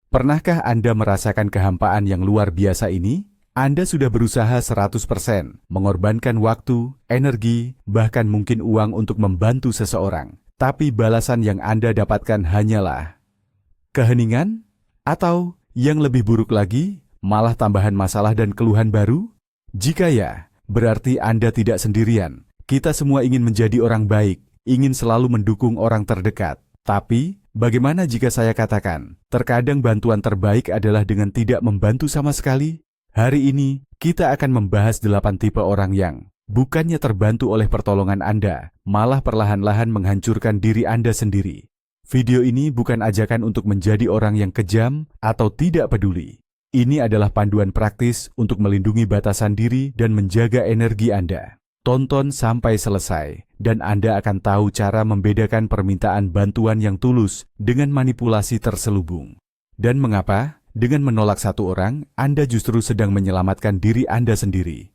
Pernahkah Anda merasakan kehampaan yang luar biasa ini? Anda sudah berusaha 100%, mengorbankan waktu, energi, bahkan mungkin uang untuk membantu seseorang. Tapi balasan yang Anda dapatkan hanyalah keheningan? Atau yang lebih buruk lagi, malah tambahan masalah dan keluhan baru? Jika ya, berarti Anda tidak sendirian. Kita semua ingin menjadi orang baik, ingin selalu mendukung orang terdekat. Tapi, bagaimana jika saya katakan, terkadang bantuan terbaik adalah dengan tidak membantu sama sekali? Hari ini, kita akan membahas 8 tipe orang yang bukannya terbantu oleh pertolongan Anda, malah perlahan-lahan menghancurkan diri Anda sendiri. Video ini bukan ajakan untuk menjadi orang yang kejam atau tidak peduli. Ini adalah panduan praktis untuk melindungi batasan diri dan menjaga energi Anda. Tonton sampai selesai, dan Anda akan tahu cara membedakan permintaan bantuan yang tulus dengan manipulasi terselubung. Dan mengapa, dengan menolak satu orang, Anda justru sedang menyelamatkan diri Anda sendiri.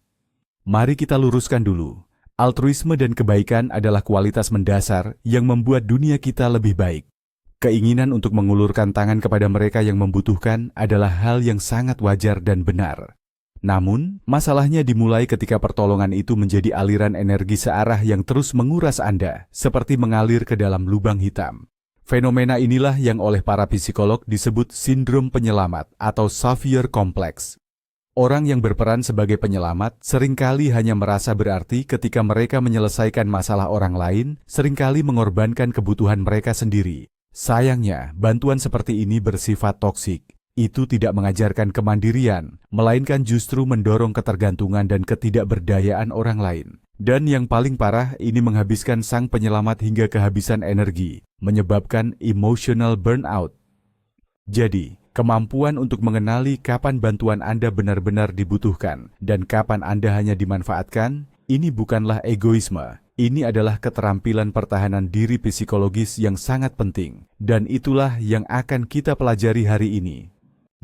Mari kita luruskan dulu. Altruisme dan kebaikan adalah kualitas mendasar yang membuat dunia kita lebih baik. Keinginan untuk mengulurkan tangan kepada mereka yang membutuhkan adalah hal yang sangat wajar dan benar. Namun, masalahnya dimulai ketika pertolongan itu menjadi aliran energi searah yang terus menguras Anda, seperti mengalir ke dalam lubang hitam. Fenomena inilah yang oleh para psikolog disebut sindrom penyelamat atau savior complex. Orang yang berperan sebagai penyelamat seringkali hanya merasa berarti ketika mereka menyelesaikan masalah orang lain, seringkali mengorbankan kebutuhan mereka sendiri. Sayangnya, bantuan seperti ini bersifat toksik. Itu tidak mengajarkan kemandirian, melainkan justru mendorong ketergantungan dan ketidakberdayaan orang lain. Dan yang paling parah, ini menghabiskan sang penyelamat hingga kehabisan energi, menyebabkan emotional burnout. Jadi, kemampuan untuk mengenali kapan bantuan Anda benar-benar dibutuhkan dan kapan Anda hanya dimanfaatkan, ini bukanlah egoisme. Ini adalah keterampilan pertahanan diri psikologis yang sangat penting, dan itulah yang akan kita pelajari hari ini.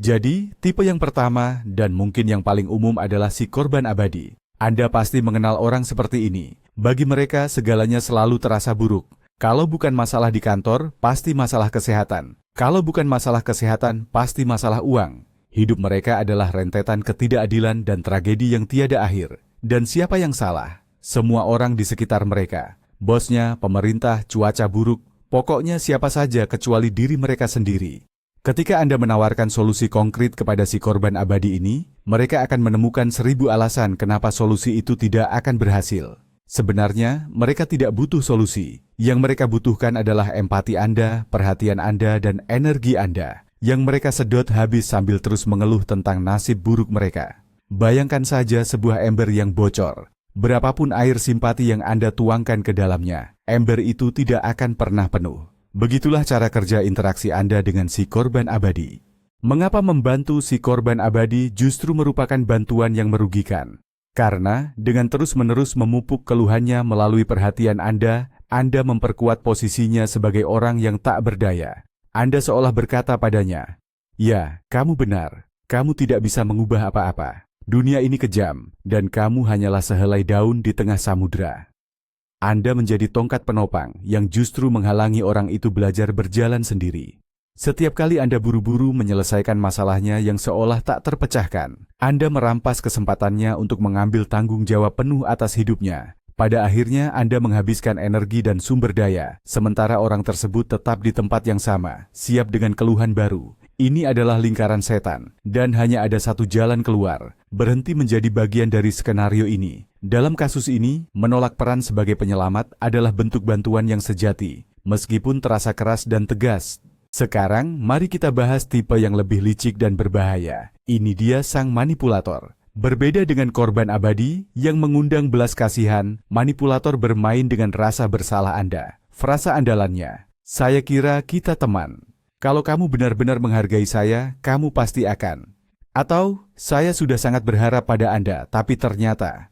Jadi, tipe yang pertama dan mungkin yang paling umum adalah si korban abadi. Anda pasti mengenal orang seperti ini. Bagi mereka, segalanya selalu terasa buruk. Kalau bukan masalah di kantor, pasti masalah kesehatan. Kalau bukan masalah kesehatan, pasti masalah uang. Hidup mereka adalah rentetan ketidakadilan dan tragedi yang tiada akhir. Dan siapa yang salah? Semua orang di sekitar mereka. Bosnya, pemerintah, cuaca buruk, pokoknya siapa saja kecuali diri mereka sendiri. Ketika Anda menawarkan solusi konkret kepada si korban abadi ini, mereka akan menemukan 1000 alasan kenapa solusi itu tidak akan berhasil. Sebenarnya, mereka tidak butuh solusi. Yang mereka butuhkan adalah empati Anda, perhatian Anda, dan energi Anda, yang mereka sedot habis sambil terus mengeluh tentang nasib buruk mereka. Bayangkan saja sebuah ember yang bocor. Berapapun air simpati yang Anda tuangkan ke dalamnya, ember itu tidak akan pernah penuh. Begitulah cara kerja interaksi Anda dengan si korban abadi. Mengapa membantu si korban abadi justru merupakan bantuan yang merugikan? Karena dengan terus-menerus memupuk keluhannya melalui perhatian Anda memperkuat posisinya sebagai orang yang tak berdaya. Anda seolah berkata padanya, "Ya, kamu benar. Kamu tidak bisa mengubah apa-apa. Dunia ini kejam, dan kamu hanyalah sehelai daun di tengah samudera." Anda menjadi tongkat penopang yang justru menghalangi orang itu belajar berjalan sendiri. Setiap kali Anda buru-buru menyelesaikan masalahnya yang seolah tak terpecahkan, Anda merampas kesempatannya untuk mengambil tanggung jawab penuh atas hidupnya. Pada akhirnya Anda menghabiskan energi dan sumber daya, sementara orang tersebut tetap di tempat yang sama, siap dengan keluhan baru. Ini adalah lingkaran setan, dan hanya ada satu jalan keluar, berhenti menjadi bagian dari skenario ini. Dalam kasus ini, menolak peran sebagai penyelamat adalah bentuk bantuan yang sejati, meskipun terasa keras dan tegas. Sekarang, mari kita bahas tipe yang lebih licik dan berbahaya. Ini dia sang manipulator. Berbeda dengan korban abadi yang mengundang belas kasihan, manipulator bermain dengan rasa bersalah Anda. Frasa andalannya, "Saya kira kita teman. Kalau kamu benar-benar menghargai saya, kamu pasti akan." Atau, "Saya sudah sangat berharap pada Anda, tapi ternyata..."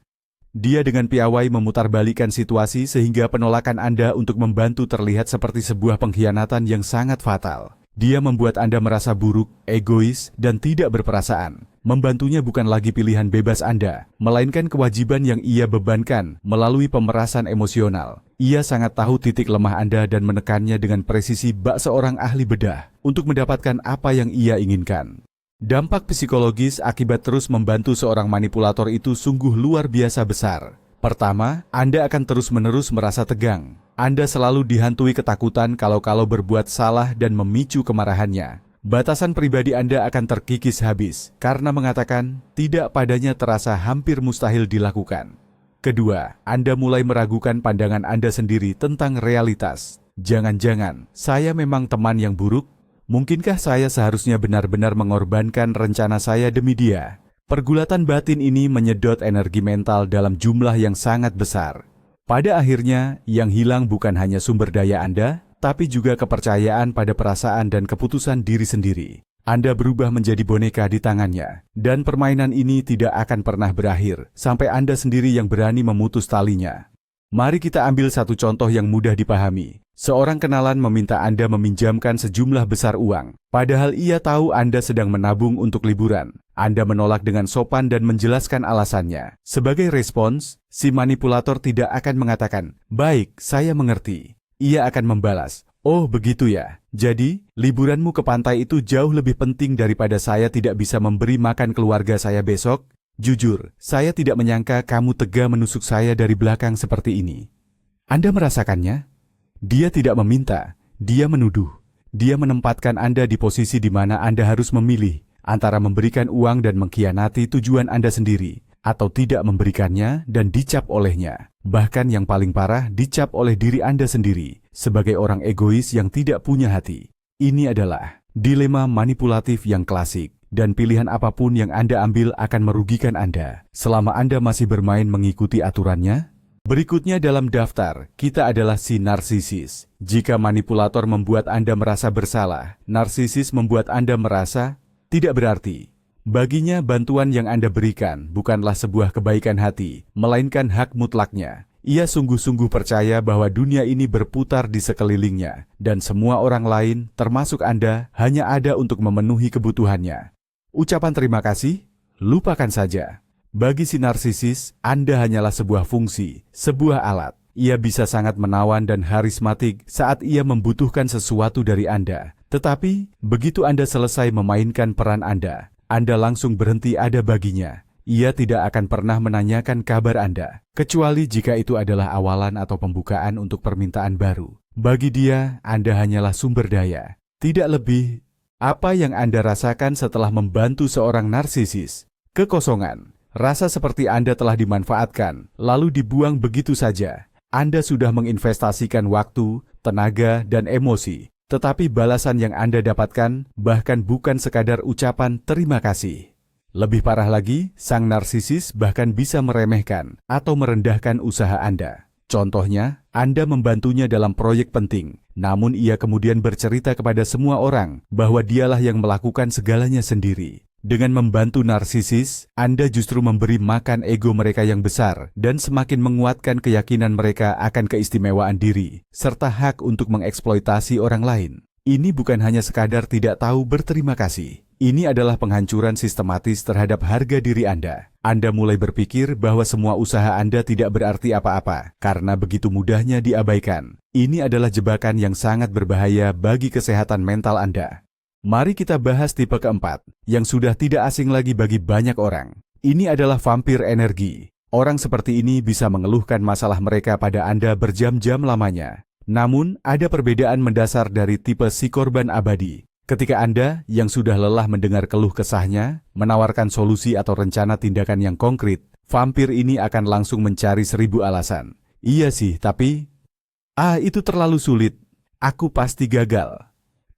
Dia dengan piawai memutarbalikkan situasi sehingga penolakan Anda untuk membantu terlihat seperti sebuah pengkhianatan yang sangat fatal. Dia membuat Anda merasa buruk, egois, dan tidak berperasaan. Membantunya bukan lagi pilihan bebas Anda, melainkan kewajiban yang ia bebankan melalui pemerasan emosional. Ia sangat tahu titik lemah Anda dan menekannya dengan presisi bak seorang ahli bedah untuk mendapatkan apa yang ia inginkan. Dampak psikologis akibat terus membantu seorang manipulator itu sungguh luar biasa besar. Pertama, Anda akan terus-menerus merasa tegang. Anda selalu dihantui ketakutan kalau berbuat salah dan memicu kemarahannya. Batasan pribadi Anda akan terkikis habis karena mengatakan tidak padanya terasa hampir mustahil dilakukan. Kedua, Anda mulai meragukan pandangan Anda sendiri tentang realitas. Jangan-jangan saya memang teman yang buruk? Mungkinkah saya seharusnya benar-benar mengorbankan rencana saya demi dia? Pergulatan batin ini menyedot energi mental dalam jumlah yang sangat besar. Pada akhirnya, yang hilang bukan hanya sumber daya Anda, tapi juga kepercayaan pada perasaan dan keputusan diri sendiri. Anda berubah menjadi boneka di tangannya, dan permainan ini tidak akan pernah berakhir sampai Anda sendiri yang berani memutus talinya. Mari kita ambil satu contoh yang mudah dipahami. Seorang kenalan meminta Anda meminjamkan sejumlah besar uang, padahal ia tahu Anda sedang menabung untuk liburan. Anda menolak dengan sopan dan menjelaskan alasannya. Sebagai respons, si manipulator tidak akan mengatakan, "Baik, saya mengerti." Ia akan membalas, "Oh begitu ya, jadi liburanmu ke pantai itu jauh lebih penting daripada saya tidak bisa memberi makan keluarga saya besok? Jujur, saya tidak menyangka kamu tega menusuk saya dari belakang seperti ini." Anda merasakannya? Dia tidak meminta, dia menuduh. Dia menempatkan Anda di posisi di mana Anda harus memilih antara memberikan uang dan mengkhianati tujuan Anda sendiri, atau tidak memberikannya dan dicap olehnya. Bahkan yang paling parah, dicap oleh diri Anda sendiri sebagai orang egois yang tidak punya hati. Ini adalah dilema manipulatif yang klasik, dan pilihan apapun yang Anda ambil akan merugikan Anda selama Anda masih bermain mengikuti aturannya. Berikutnya dalam daftar, kita adalah si narsisis. Jika manipulator membuat Anda merasa bersalah, narsisis membuat Anda merasa tidak berarti. Baginya, bantuan yang Anda berikan bukanlah sebuah kebaikan hati, melainkan hak mutlaknya. Ia sungguh-sungguh percaya bahwa dunia ini berputar di sekelilingnya, dan semua orang lain, termasuk Anda, hanya ada untuk memenuhi kebutuhannya. Ucapan terima kasih? Lupakan saja. Bagi si narsisis, Anda hanyalah sebuah fungsi, sebuah alat. Ia bisa sangat menawan dan harismatik saat ia membutuhkan sesuatu dari Anda. Tetapi, begitu Anda selesai memainkan peran Anda langsung berhenti ada baginya. Ia tidak akan pernah menanyakan kabar Anda, kecuali jika itu adalah awalan atau pembukaan untuk permintaan baru. Bagi dia, Anda hanyalah sumber daya, tidak lebih. Apa yang Anda rasakan setelah membantu seorang narsisis? Kekosongan, rasa seperti Anda telah dimanfaatkan, lalu dibuang begitu saja. Anda sudah menginvestasikan waktu, tenaga, dan emosi. Tetapi balasan yang Anda dapatkan bahkan bukan sekadar ucapan terima kasih. Lebih parah lagi, sang narsisis bahkan bisa meremehkan atau merendahkan usaha Anda. Contohnya, Anda membantunya dalam proyek penting, namun ia kemudian bercerita kepada semua orang bahwa dialah yang melakukan segalanya sendiri. Dengan membantu narsisis, Anda justru memberi makan ego mereka yang besar dan semakin menguatkan keyakinan mereka akan keistimewaan diri, serta hak untuk mengeksploitasi orang lain. Ini bukan hanya sekadar tidak tahu berterima kasih. Ini adalah penghancuran sistematis terhadap harga diri Anda. Anda mulai berpikir bahwa semua usaha Anda tidak berarti apa-apa, karena begitu mudahnya diabaikan. Ini adalah jebakan yang sangat berbahaya bagi kesehatan mental Anda. Mari kita bahas tipe keempat, yang sudah tidak asing lagi bagi banyak orang. Ini adalah vampir energi. Orang seperti ini bisa mengeluhkan masalah mereka pada Anda berjam-jam lamanya. Namun, ada perbedaan mendasar dari tipe si korban abadi. Ketika Anda yang sudah lelah mendengar keluh kesahnya, menawarkan solusi atau rencana tindakan yang konkret, vampir ini akan langsung mencari 1000 alasan. Iya sih, tapi... itu terlalu sulit. Aku pasti gagal.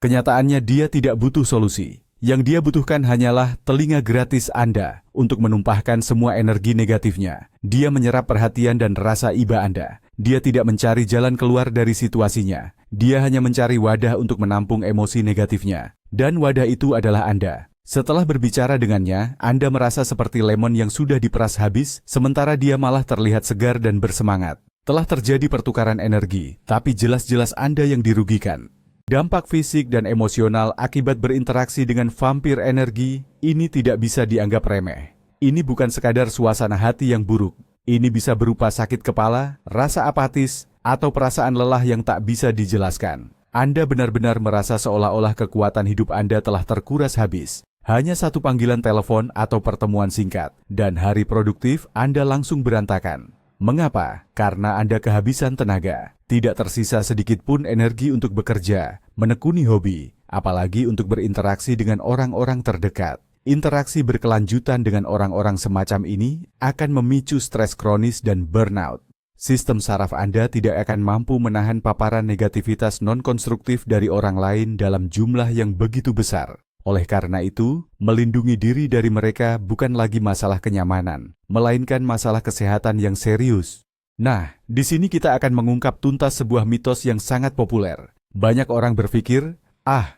Kenyataannya dia tidak butuh solusi. Yang dia butuhkan hanyalah telinga gratis Anda untuk menumpahkan semua energi negatifnya. Dia menyerap perhatian dan rasa iba Anda. Dia tidak mencari jalan keluar dari situasinya. Dia hanya mencari wadah untuk menampung emosi negatifnya. Dan wadah itu adalah Anda. Setelah berbicara dengannya, Anda merasa seperti lemon yang sudah diperas habis, sementara dia malah terlihat segar dan bersemangat. Telah terjadi pertukaran energi, tapi jelas-jelas Anda yang dirugikan. Dampak fisik dan emosional akibat berinteraksi dengan vampir energi ini tidak bisa dianggap remeh. Ini bukan sekadar suasana hati yang buruk. Ini bisa berupa sakit kepala, rasa apatis, atau perasaan lelah yang tak bisa dijelaskan. Anda benar-benar merasa seolah-olah kekuatan hidup Anda telah terkuras habis. Hanya satu panggilan telepon atau pertemuan singkat, dan hari produktif Anda langsung berantakan. Mengapa? Karena Anda kehabisan tenaga. Tidak tersisa sedikit pun energi untuk bekerja, menekuni hobi, apalagi untuk berinteraksi dengan orang-orang terdekat. Interaksi berkelanjutan dengan orang-orang semacam ini akan memicu stres kronis dan burnout. Sistem saraf Anda tidak akan mampu menahan paparan negativitas non-konstruktif dari orang lain dalam jumlah yang begitu besar. Oleh karena itu, melindungi diri dari mereka bukan lagi masalah kenyamanan, melainkan masalah kesehatan yang serius. Nah, di sini kita akan mengungkap tuntas sebuah mitos yang sangat populer. Banyak orang berpikir,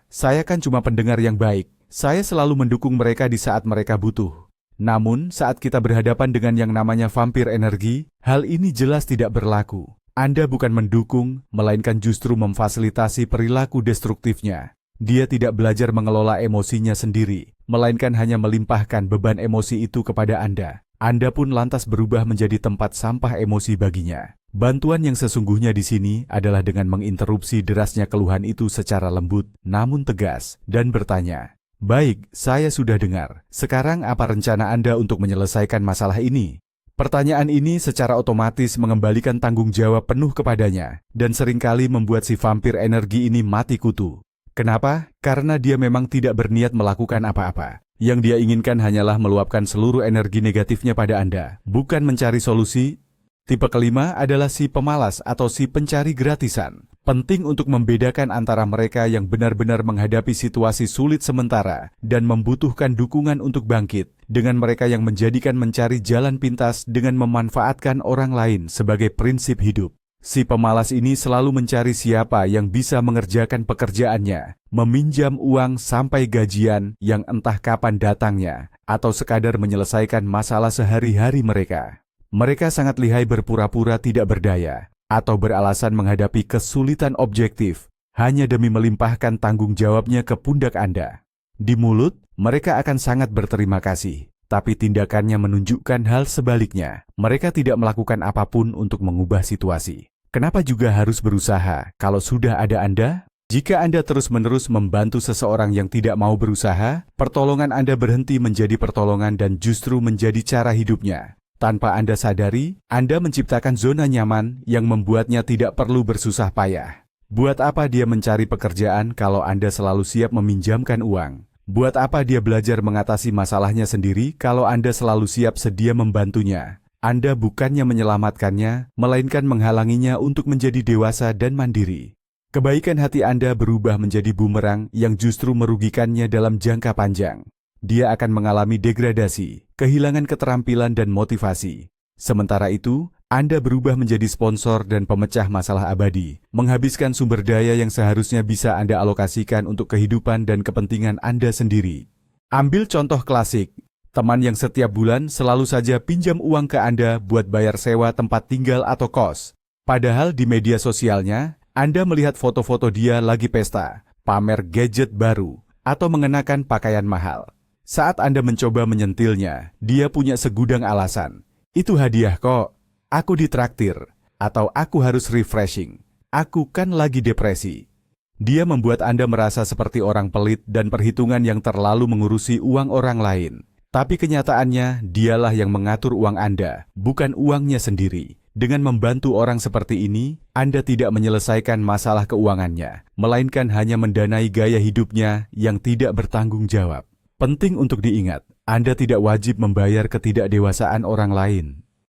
saya kan cuma pendengar yang baik. Saya selalu mendukung mereka di saat mereka butuh. Namun, saat kita berhadapan dengan yang namanya vampir energi, hal ini jelas tidak berlaku. Anda bukan mendukung, melainkan justru memfasilitasi perilaku destruktifnya. Dia tidak belajar mengelola emosinya sendiri, melainkan hanya melimpahkan beban emosi itu kepada Anda. Anda pun lantas berubah menjadi tempat sampah emosi baginya. Bantuan yang sesungguhnya di sini adalah dengan menginterupsi derasnya keluhan itu secara lembut, namun tegas, dan bertanya, "Baik, saya sudah dengar. Sekarang apa rencana Anda untuk menyelesaikan masalah ini?" Pertanyaan ini secara otomatis mengembalikan tanggung jawab penuh kepadanya, dan seringkali membuat si vampir energi ini mati kutu. Kenapa? Karena dia memang tidak berniat melakukan apa-apa. Yang dia inginkan hanyalah meluapkan seluruh energi negatifnya pada Anda, bukan mencari solusi. Tipe kelima adalah si pemalas atau si pencari gratisan. Penting untuk membedakan antara mereka yang benar-benar menghadapi situasi sulit sementara dan membutuhkan dukungan untuk bangkit, dengan mereka yang menjadikan mencari jalan pintas dengan memanfaatkan orang lain sebagai prinsip hidup. Si pemalas ini selalu mencari siapa yang bisa mengerjakan pekerjaannya, meminjam uang sampai gajian yang entah kapan datangnya, atau sekadar menyelesaikan masalah sehari-hari mereka. Mereka sangat lihai berpura-pura tidak berdaya, atau beralasan menghadapi kesulitan objektif, hanya demi melimpahkan tanggung jawabnya ke pundak Anda. Di mulut, mereka akan sangat berterima kasih. Tapi tindakannya menunjukkan hal sebaliknya. Mereka tidak melakukan apapun untuk mengubah situasi. Kenapa juga harus berusaha kalau sudah ada Anda? Jika Anda terus-menerus membantu seseorang yang tidak mau berusaha, pertolongan Anda berhenti menjadi pertolongan dan justru menjadi cara hidupnya. Tanpa Anda sadari, Anda menciptakan zona nyaman yang membuatnya tidak perlu bersusah payah. Buat apa dia mencari pekerjaan kalau Anda selalu siap meminjamkan uang? Buat apa dia belajar mengatasi masalahnya sendiri kalau Anda selalu siap sedia membantunya? Anda bukannya menyelamatkannya, melainkan menghalanginya untuk menjadi dewasa dan mandiri. Kebaikan hati Anda berubah menjadi bumerang yang justru merugikannya dalam jangka panjang. Dia akan mengalami degradasi, kehilangan keterampilan dan motivasi. Sementara itu, Anda berubah menjadi sponsor dan pemecah masalah abadi, menghabiskan sumber daya yang seharusnya bisa Anda alokasikan untuk kehidupan dan kepentingan Anda sendiri. Ambil contoh klasik. Teman yang setiap bulan selalu saja pinjam uang ke Anda buat bayar sewa tempat tinggal atau kos. Padahal di media sosialnya, Anda melihat foto-foto dia lagi pesta, pamer gadget baru, atau mengenakan pakaian mahal. Saat Anda mencoba menyentilnya, dia punya segudang alasan. Itu hadiah kok, aku ditraktir, atau aku harus refreshing, aku kan lagi depresi. Dia membuat Anda merasa seperti orang pelit dan perhitungan yang terlalu mengurusi uang orang lain. Tapi kenyataannya, dialah yang mengatur uang Anda, bukan uangnya sendiri. Dengan membantu orang seperti ini, Anda tidak menyelesaikan masalah keuangannya, melainkan hanya mendanai gaya hidupnya yang tidak bertanggung jawab. Penting untuk diingat, Anda tidak wajib membayar ketidakdewasaan orang lain.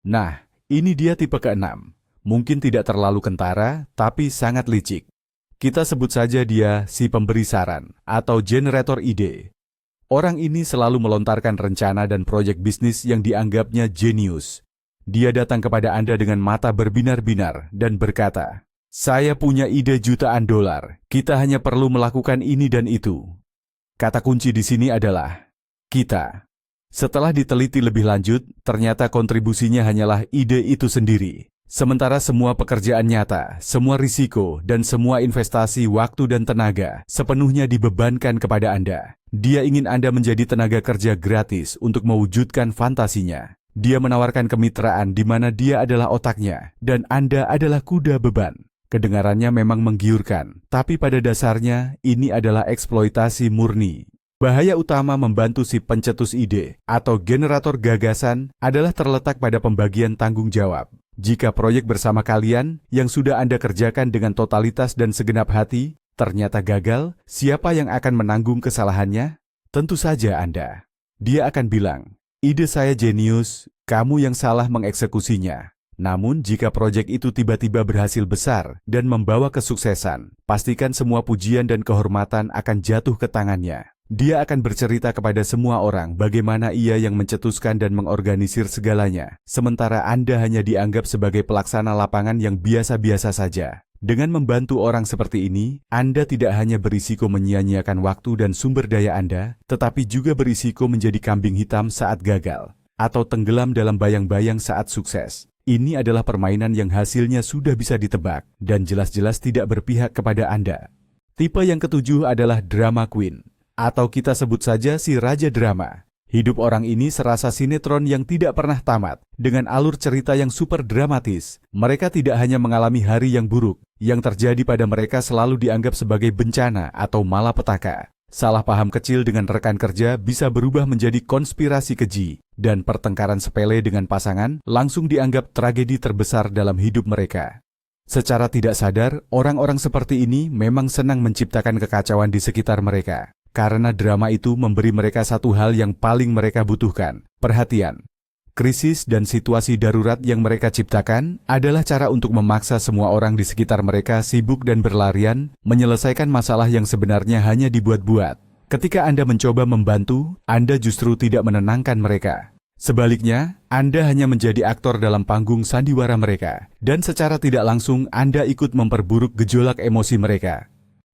Nah, ini dia tipe keenam. Mungkin tidak terlalu kentara, tapi sangat licik. Kita sebut saja dia si pemberi saran atau generator ide. Orang ini selalu melontarkan rencana dan proyek bisnis yang dianggapnya jenius. Dia datang kepada Anda dengan mata berbinar-binar dan berkata, "Saya punya ide jutaan dolar, kita hanya perlu melakukan ini dan itu." Kata kunci di sini adalah kita. Setelah diteliti lebih lanjut, ternyata kontribusinya hanyalah ide itu sendiri. Sementara semua pekerjaan nyata, semua risiko, dan semua investasi waktu dan tenaga sepenuhnya dibebankan kepada Anda. Dia ingin Anda menjadi tenaga kerja gratis untuk mewujudkan fantasinya. Dia menawarkan kemitraan di mana dia adalah otaknya, dan Anda adalah kuda beban. Kedengarannya memang menggiurkan, tapi pada dasarnya ini adalah eksploitasi murni. Bahaya utama membantu si pencetus ide atau generator gagasan adalah terletak pada pembagian tanggung jawab. Jika proyek bersama kalian yang sudah Anda kerjakan dengan totalitas dan segenap hati ternyata gagal, siapa yang akan menanggung kesalahannya? Tentu saja Anda. Dia akan bilang, ide saya jenius, kamu yang salah mengeksekusinya. Namun jika proyek itu tiba-tiba berhasil besar dan membawa kesuksesan, pastikan semua pujian dan kehormatan akan jatuh ke tangannya. Dia akan bercerita kepada semua orang bagaimana ia yang mencetuskan dan mengorganisir segalanya, sementara Anda hanya dianggap sebagai pelaksana lapangan yang biasa-biasa saja. Dengan membantu orang seperti ini, Anda tidak hanya berisiko menyia-nyiakan waktu dan sumber daya Anda, tetapi juga berisiko menjadi kambing hitam saat gagal, atau tenggelam dalam bayang-bayang saat sukses. Ini adalah permainan yang hasilnya sudah bisa ditebak, dan jelas-jelas tidak berpihak kepada Anda. Tipe yang ketujuh adalah drama queen. Atau kita sebut saja si raja drama. Hidup orang ini serasa sinetron yang tidak pernah tamat. Dengan alur cerita yang super dramatis, mereka tidak hanya mengalami hari yang buruk, yang terjadi pada mereka selalu dianggap sebagai bencana atau malapetaka. Salah paham kecil dengan rekan kerja bisa berubah menjadi konspirasi keji, dan pertengkaran sepele dengan pasangan langsung dianggap tragedi terbesar dalam hidup mereka. Secara tidak sadar, orang-orang seperti ini memang senang menciptakan kekacauan di sekitar mereka. Karena drama itu memberi mereka satu hal yang paling mereka butuhkan, perhatian. Krisis dan situasi darurat yang mereka ciptakan adalah cara untuk memaksa semua orang di sekitar mereka sibuk dan berlarian, menyelesaikan masalah yang sebenarnya hanya dibuat-buat. Ketika Anda mencoba membantu, Anda justru tidak menenangkan mereka. Sebaliknya, Anda hanya menjadi aktor dalam panggung sandiwara mereka, dan secara tidak langsung Anda ikut memperburuk gejolak emosi mereka.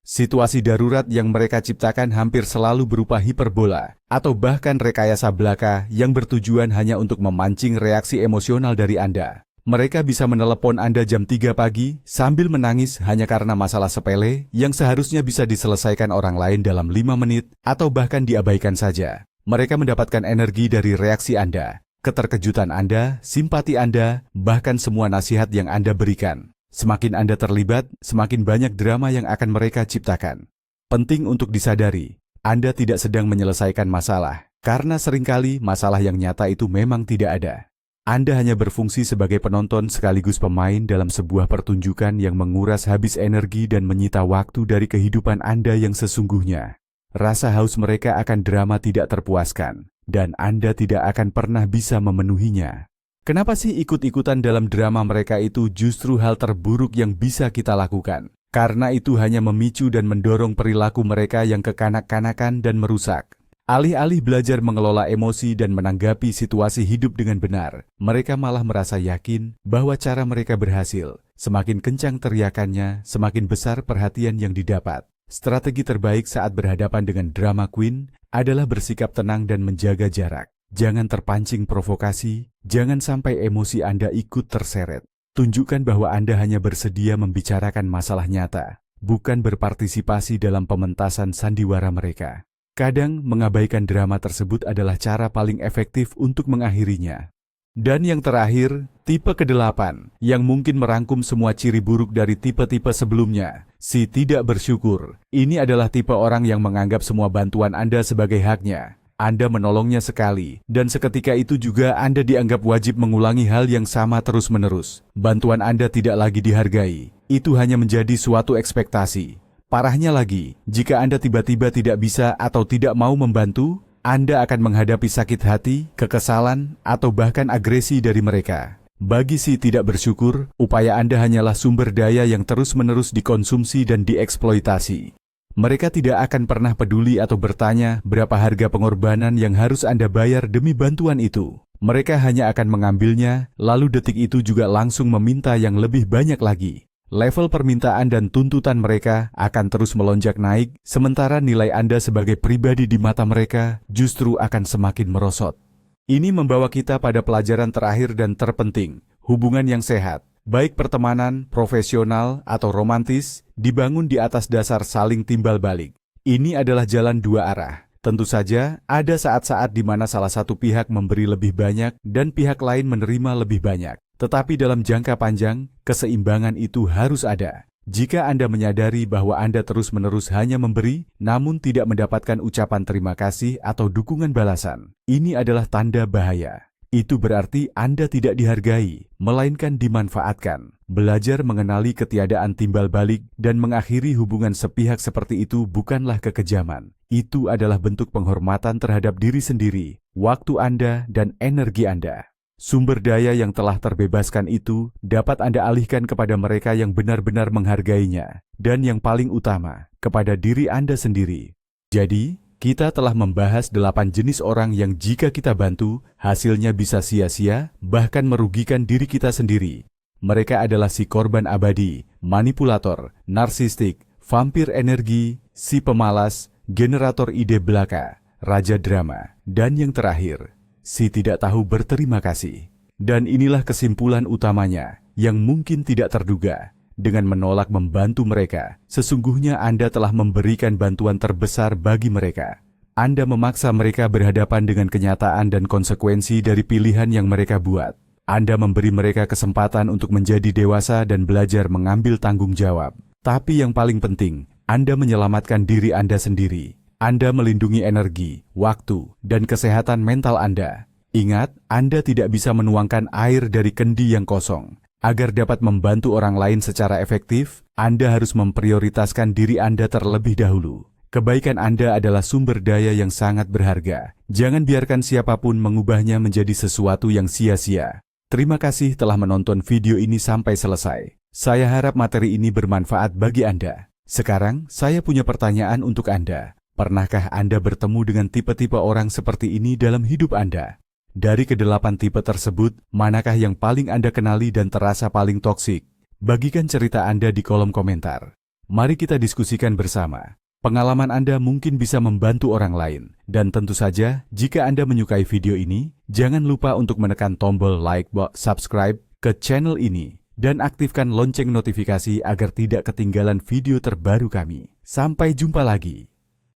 Situasi darurat yang mereka ciptakan hampir selalu berupa hiperbola atau bahkan rekayasa belaka yang bertujuan hanya untuk memancing reaksi emosional dari Anda. Mereka bisa menelepon Anda jam 3 pagi sambil menangis hanya karena masalah sepele yang seharusnya bisa diselesaikan orang lain dalam 5 menit atau bahkan diabaikan saja. Mereka mendapatkan energi dari reaksi Anda, keterkejutan Anda, simpati Anda, bahkan semua nasihat yang Anda berikan. Semakin Anda terlibat, semakin banyak drama yang akan mereka ciptakan. Penting untuk disadari, Anda tidak sedang menyelesaikan masalah, karena seringkali masalah yang nyata itu memang tidak ada. Anda hanya berfungsi sebagai penonton sekaligus pemain dalam sebuah pertunjukan yang menguras habis energi dan menyita waktu dari kehidupan Anda yang sesungguhnya. Rasa haus mereka akan drama tidak terpuaskan, dan Anda tidak akan pernah bisa memenuhinya. Kenapa sih ikut-ikutan dalam drama mereka itu justru hal terburuk yang bisa kita lakukan? Karena itu hanya memicu dan mendorong perilaku mereka yang kekanak-kanakan dan merusak. Alih-alih belajar mengelola emosi dan menanggapi situasi hidup dengan benar, mereka malah merasa yakin bahwa cara mereka berhasil. Semakin kencang teriakannya, semakin besar perhatian yang didapat. Strategi terbaik saat berhadapan dengan drama queen adalah bersikap tenang dan menjaga jarak. Jangan terpancing provokasi, jangan sampai emosi Anda ikut terseret. Tunjukkan bahwa Anda hanya bersedia membicarakan masalah nyata, bukan berpartisipasi dalam pementasan sandiwara mereka. Kadang mengabaikan drama tersebut adalah cara paling efektif untuk mengakhirinya. Dan yang terakhir, tipe ke-8, yang mungkin merangkum semua ciri buruk dari tipe-tipe sebelumnya, si tidak bersyukur. Ini adalah tipe orang yang menganggap semua bantuan Anda sebagai haknya. Anda menolongnya sekali, dan seketika itu juga Anda dianggap wajib mengulangi hal yang sama terus-menerus. Bantuan Anda tidak lagi dihargai. Itu hanya menjadi suatu ekspektasi. Parahnya lagi, jika Anda tiba-tiba tidak bisa atau tidak mau membantu, Anda akan menghadapi sakit hati, kekesalan, atau bahkan agresi dari mereka. Bagi si tidak bersyukur, upaya Anda hanyalah sumber daya yang terus-menerus dikonsumsi dan dieksploitasi. Mereka tidak akan pernah peduli atau bertanya berapa harga pengorbanan yang harus Anda bayar demi bantuan itu. Mereka hanya akan mengambilnya, lalu detik itu juga langsung meminta yang lebih banyak lagi. Level permintaan dan tuntutan mereka akan terus melonjak naik, sementara nilai Anda sebagai pribadi di mata mereka justru akan semakin merosot. Ini membawa kita pada pelajaran terakhir dan terpenting, hubungan yang sehat. Baik pertemanan, profesional, atau romantis, dibangun di atas dasar saling timbal balik. Ini adalah jalan dua arah. Tentu saja, ada saat-saat di mana salah satu pihak memberi lebih banyak dan pihak lain menerima lebih banyak. Tetapi dalam jangka panjang, keseimbangan itu harus ada. Jika Anda menyadari bahwa Anda terus-menerus hanya memberi, namun tidak mendapatkan ucapan terima kasih atau dukungan balasan, ini adalah tanda bahaya. Itu berarti Anda tidak dihargai, melainkan dimanfaatkan. Belajar mengenali ketiadaan timbal balik dan mengakhiri hubungan sepihak seperti itu bukanlah kekejaman. Itu adalah bentuk penghormatan terhadap diri sendiri, waktu Anda, dan energi Anda. Sumber daya yang telah terbebaskan itu dapat Anda alihkan kepada mereka yang benar-benar menghargainya, dan yang paling utama, kepada diri Anda sendiri. Jadi, kita telah membahas 8 jenis orang yang jika kita bantu, hasilnya bisa sia-sia, bahkan merugikan diri kita sendiri. Mereka adalah si korban abadi, manipulator, narsistik, vampir energi, si pemalas, generator ide belaka, raja drama, dan yang terakhir, si tidak tahu berterima kasih. Dan inilah kesimpulan utamanya, yang mungkin tidak terduga. Dengan menolak membantu mereka, sesungguhnya Anda telah memberikan bantuan terbesar bagi mereka. Anda memaksa mereka berhadapan dengan kenyataan dan konsekuensi dari pilihan yang mereka buat. Anda memberi mereka kesempatan untuk menjadi dewasa dan belajar mengambil tanggung jawab. Tapi yang paling penting, Anda menyelamatkan diri Anda sendiri. Anda melindungi energi, waktu, dan kesehatan mental Anda. Ingat, Anda tidak bisa menuangkan air dari kendi yang kosong. Agar dapat membantu orang lain secara efektif, Anda harus memprioritaskan diri Anda terlebih dahulu. Kebaikan Anda adalah sumber daya yang sangat berharga. Jangan biarkan siapapun mengubahnya menjadi sesuatu yang sia-sia. Terima kasih telah menonton video ini sampai selesai. Saya harap materi ini bermanfaat bagi Anda. Sekarang, saya punya pertanyaan untuk Anda. Pernahkah Anda bertemu dengan tipe-tipe orang seperti ini dalam hidup Anda? Dari ke-8 tipe tersebut, manakah yang paling Anda kenali dan terasa paling toksik? Bagikan cerita Anda di kolom komentar. Mari kita diskusikan bersama. Pengalaman Anda mungkin bisa membantu orang lain. Dan tentu saja, jika Anda menyukai video ini, jangan lupa untuk menekan tombol like, subscribe ke channel ini, dan aktifkan lonceng notifikasi agar tidak ketinggalan video terbaru kami. Sampai jumpa lagi.